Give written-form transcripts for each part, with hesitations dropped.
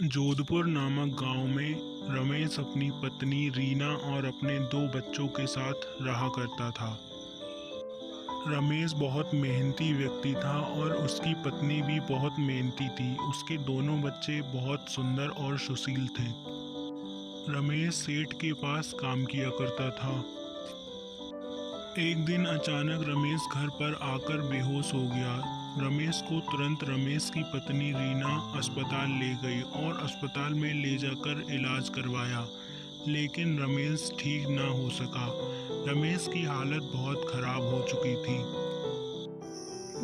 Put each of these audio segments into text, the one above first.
जोधपुर नामक गांव में रमेश अपनी पत्नी रीना और अपने 2 बच्चों के साथ रहा करता था। रमेश बहुत मेहनती व्यक्ति था और उसकी पत्नी भी बहुत मेहनती थी। उसके दोनों बच्चे बहुत सुंदर और सुशील थे। रमेश सेठ के पास काम किया करता था। एक दिन अचानक रमेश घर पर आकर बेहोश हो गया। रमेश को तुरंत रमेश की पत्नी रीना अस्पताल ले गई और अस्पताल में ले जाकर इलाज करवाया, लेकिन रमेश ठीक ना हो सका। रमेश की हालत बहुत खराब हो चुकी थी।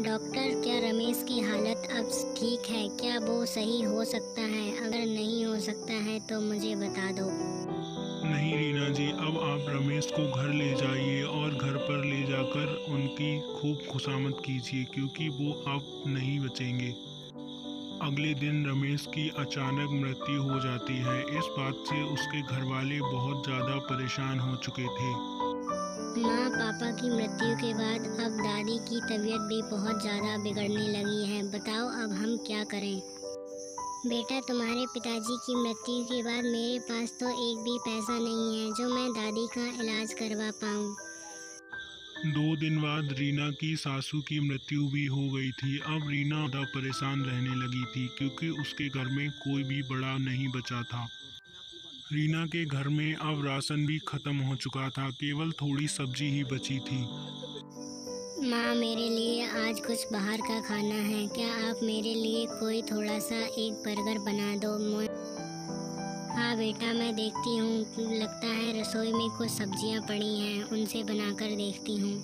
डॉक्टर, क्या रमेश की हालत अब ठीक है? क्या वो सही हो सकता है? अगर नहीं हो सकता है तो मुझे बता दो। नहीं रीना जी, अब आप रमेश को घर ले जाइए और घर पर ले जाकर उनकी खूब खुशामद कीजिए, क्योंकि वो अब नहीं बचेंगे। अगले दिन रमेश की अचानक मृत्यु हो जाती है। इस बात से उसके घरवाले बहुत ज़्यादा परेशान हो चुके थे। माँ, पापा की मृत्यु के बाद अब दादी की तबीयत भी बहुत ज़्यादा बिगड़ने लगी है। बताओ अब हम क्या करें? बेटा, तुम्हारे पिताजी की मृत्यु के बाद मेरे पास तो एक भी पैसा नहीं है जो मैं दादी का इलाज करवा पाऊँ। 2 दिन बाद रीना की सासू की मृत्यु भी हो गई थी। अब रीना ज़्यादा परेशान रहने लगी थी, क्योंकि उसके घर में कोई भी बड़ा नहीं बचा था। रीना के घर में अब राशन भी खत्म हो चुका था, केवल थोड़ी सब्जी ही बची थी। माँ, मेरे लिए आज कुछ बाहर का खाना है। क्या आप मेरे लिए कोई थोड़ा सा एक बर्गर बना दो? हाँ बेटा, मैं देखती हूँ। लगता है रसोई में कुछ सब्जियाँ पड़ी हैं, उनसे बनाकर देखती हूँ।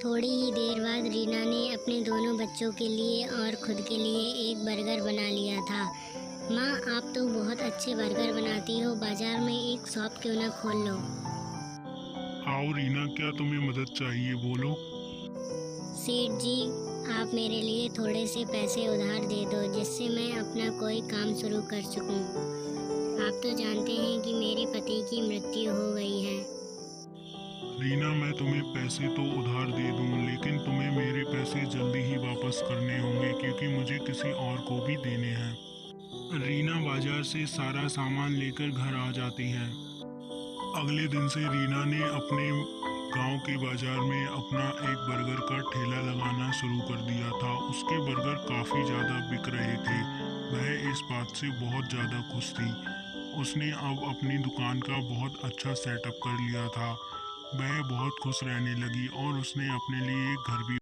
थोड़ी ही देर बाद रीना ने अपने दोनों बच्चों के लिए और खुद के लिए एक बर्गर बना लिया था। माँ, आप तो बहुत अच्छे बर्गर बनाती हो। बाजार में एक शॉप क्यों ना खोल लो? आओ रीना, क्या तुम्हें मदद चाहिए, बोलो। सेठ जी, आप मेरे लिए थोड़े से पैसे उधार दे दो, जिससे मैं अपना कोई काम शुरू कर सकूं। आप तो जानते हैं कि मेरे पति की मृत्यु हो गई है। रीना, मैं तुम्हें पैसे तो उधार दे दूं, लेकिन तुम्हें मेरे पैसे जल्दी ही वापस करने होंगे, क्योंकि मुझे किसी और को भी देने हैं। रीना बाजार से सारा सामान लेकर घर आ जाती है। अगले दिन से रीना ने अपने गांव के बाजार में अपना एक बर्गर का ठेला लगाना शुरू कर दिया था। उसके बर्गर काफ़ी ज़्यादा बिक रहे थे। वह इस बात से बहुत ज़्यादा खुश थी। उसने अब अपनी दुकान का बहुत अच्छा सेटअप कर लिया था। वह बहुत खुश रहने लगी और उसने अपने लिए एक घर भी